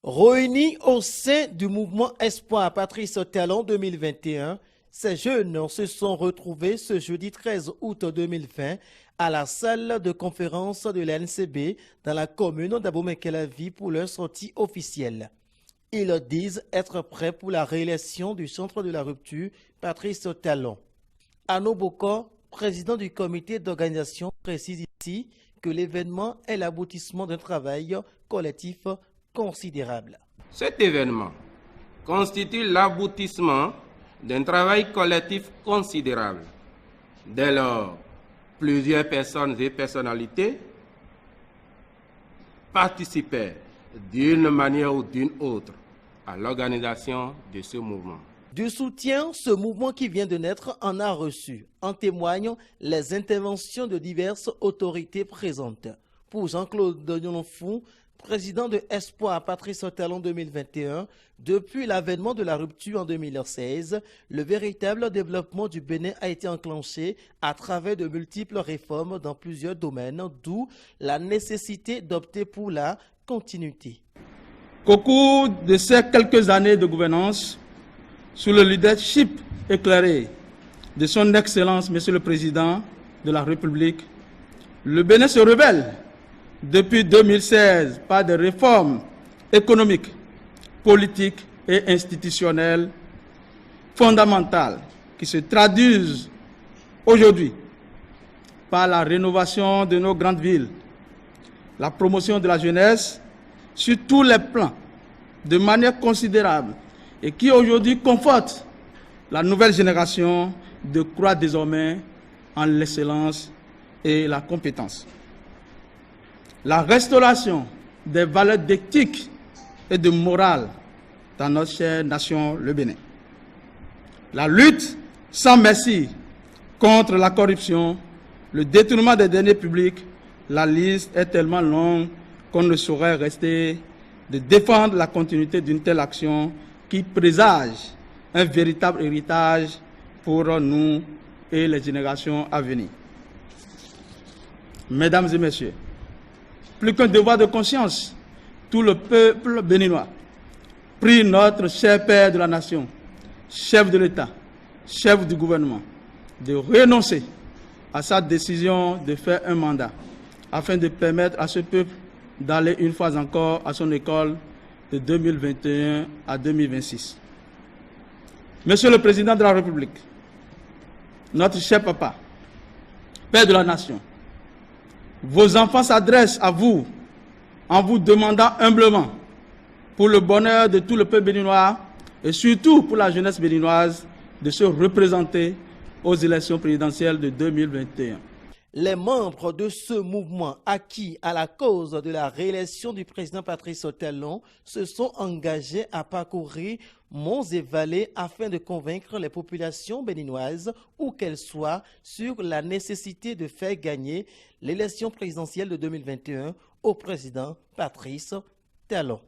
Réunis au sein du mouvement Espoir Patrice Talon 2021, ces jeunes se sont retrouvés ce jeudi 13 août 2020 à la salle de conférence de l'ANCB dans la commune d'Abomey-Calavi pour leur sortie officielle. Ils disent être prêts pour la réélection du centre de la rupture Patrice Talon. Arnaud Bocor, président du comité d'organisation, précise ici que l'événement est l'aboutissement d'un travail collectif considérable. Cet événement constitue l'aboutissement d'un travail collectif considérable. Dès lors, plusieurs personnes et personnalités participaient d'une manière ou d'une autre à l'organisation de ce mouvement. Du soutien, ce mouvement qui vient de naître en a reçu. En témoignent les interventions de diverses autorités présentes. Pour Jean-Claude Dognon-Fou, président de Espoir Patrice Talon 2021, depuis l'avènement de la rupture en 2016, le véritable développement du Bénin a été enclenché à travers de multiples réformes dans plusieurs domaines, d'où la nécessité d'opter pour la continuité. Qu'au cours de ces quelques années de gouvernance, sous le leadership éclairé de son Excellence, Monsieur le Président de la République, le Bénin se révèle depuis 2016 par des réformes économiques, politiques et institutionnelles fondamentales qui se traduisent aujourd'hui par la rénovation de nos grandes villes, la promotion de la jeunesse sur tous les plans de manière considérable et qui aujourd'hui conforte la nouvelle génération de croire désormais en l'excellence et la compétence. La restauration des valeurs d'éthique et de morale dans notre chère nation, le Bénin. La lutte sans merci contre la corruption, le détournement des deniers publics, la liste est tellement longue qu'on ne saurait rester de défendre la continuité d'une telle action qui présage un véritable héritage pour nous et les générations à venir. Mesdames et messieurs, plus qu'un devoir de conscience, tout le peuple béninois prie notre cher Père de la Nation, chef de l'État, chef du gouvernement, de renoncer à sa décision de faire un mandat afin de permettre à ce peuple d'aller une fois encore à son école de 2021 à 2026. Monsieur le Président de la République, notre cher papa, Père de la Nation, vos enfants s'adressent à vous en vous demandant humblement, pour le bonheur de tout le peuple béninois et surtout pour la jeunesse béninoise, de se représenter aux élections présidentielles de 2021. Les membres de ce mouvement acquis à la cause de la réélection du président Patrice Talon se sont engagés à parcourir monts et vallées afin de convaincre les populations béninoises, où qu'elles soient, sur la nécessité de faire gagner l'élection présidentielle de 2021 au président Patrice Talon.